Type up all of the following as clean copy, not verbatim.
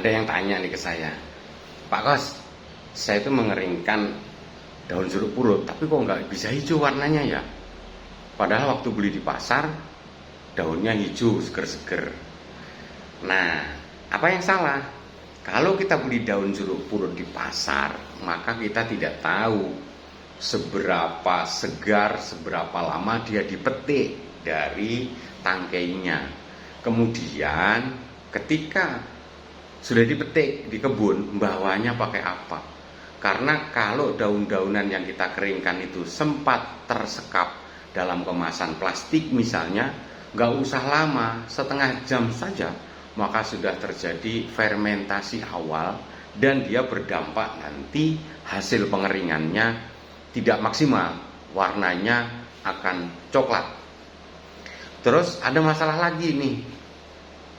Ada yang tanya nih ke saya, Pak Kos, saya itu mengeringkan daun jeruk purut, tapi kok nggak bisa hijau warnanya ya? Padahal waktu beli di pasar, daunnya hijau, seger-seger. Nah, apa yang salah? Kalau kita beli daun jeruk purut di pasar, maka kita tidak tahu seberapa segar, seberapa lama dia dipetik dari tangkainya. Kemudian ketika sudah dipetik di kebun, bawahnya pakai apa? Karena kalau daun-daunan yang kita keringkan itu sempat tersekap dalam kemasan plastik misalnya, nggak usah lama, setengah jam saja, maka sudah terjadi fermentasi awal dan dia berdampak nanti hasil pengeringannya tidak maksimal, warnanya akan coklat. Terus ada masalah lagi nih,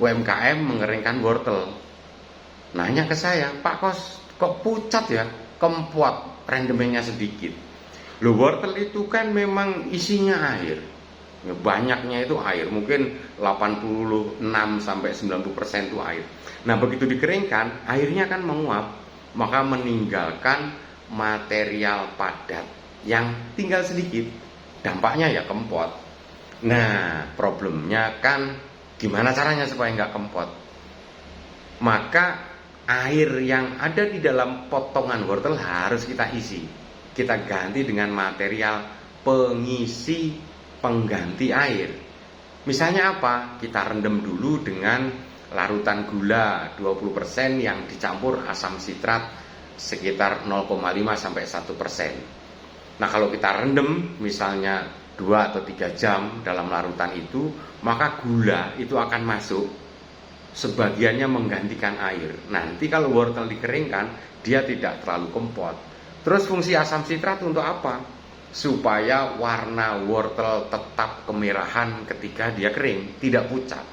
UMKM mengeringkan wortel. Nanya ke saya, Pak Kos, kok pucat ya, kempot, rendemennya sedikit. Loh, wortel itu kan memang isinya air, banyaknya itu air, mungkin 86-90% itu air. Nah, begitu dikeringkan, airnya kan menguap, maka meninggalkan material padat yang tinggal sedikit, dampaknya ya kempot. Nah, problemnya kan gimana caranya supaya nggak kempot? Maka air yang ada di dalam potongan wortel harus kita isi. Kita ganti dengan material pengisi pengganti air. Misalnya apa? Kita rendam dulu dengan larutan gula 20% yang dicampur asam sitrat sekitar 0,5-1%. Nah, kalau kita rendam misalnya 2 atau 3 jam dalam larutan itu, maka gula itu akan masuk, sebagiannya menggantikan air. Nanti kalau wortel dikeringkan, dia tidak terlalu kempot. Terus fungsi asam sitrat untuk apa? Supaya warna wortel tetap kemerahan ketika dia kering, tidak pucat.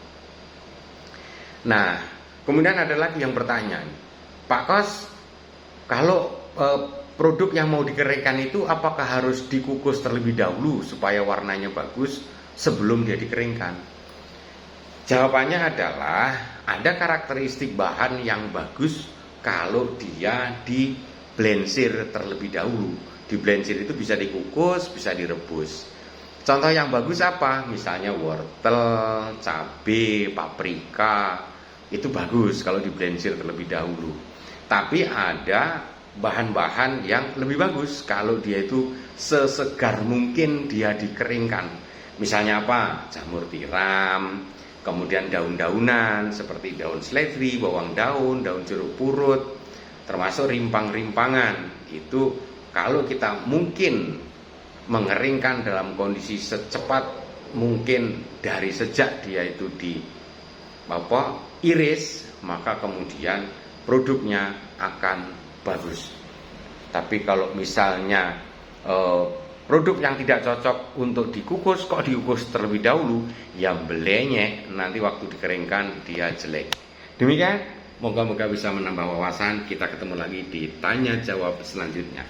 Nah, kemudian ada lagi yang bertanya, Pak Kos, kalau produk yang mau dikeringkan itu apakah harus dikukus terlebih dahulu supaya warnanya bagus sebelum dia dikeringkan? Jawabannya adalah ada karakteristik bahan yang bagus kalau dia diblensir terlebih dahulu. Diblensir itu bisa dikukus, bisa direbus. Contoh yang bagus apa? Misalnya wortel, cabai, paprika, itu bagus kalau diblensir terlebih dahulu. Tapi ada bahan-bahan yang lebih bagus kalau dia itu sesegar mungkin dia dikeringkan. Misalnya apa? Jamur tiram, kemudian daun-daunan seperti daun seledri, bawang daun, daun jeruk purut, termasuk rimpang-rimpangan. Itu kalau kita mungkin mengeringkan dalam kondisi secepat mungkin dari sejak dia itu iris, maka kemudian produknya akan bagus. Tapi kalau misalnya produk yang tidak cocok untuk dikukus, kok dikukus terlebih dahulu, ya belenyek, nanti waktu dikeringkan dia jelek. Demikian, moga-moga bisa menambah wawasan. Kita ketemu lagi di tanya jawab selanjutnya.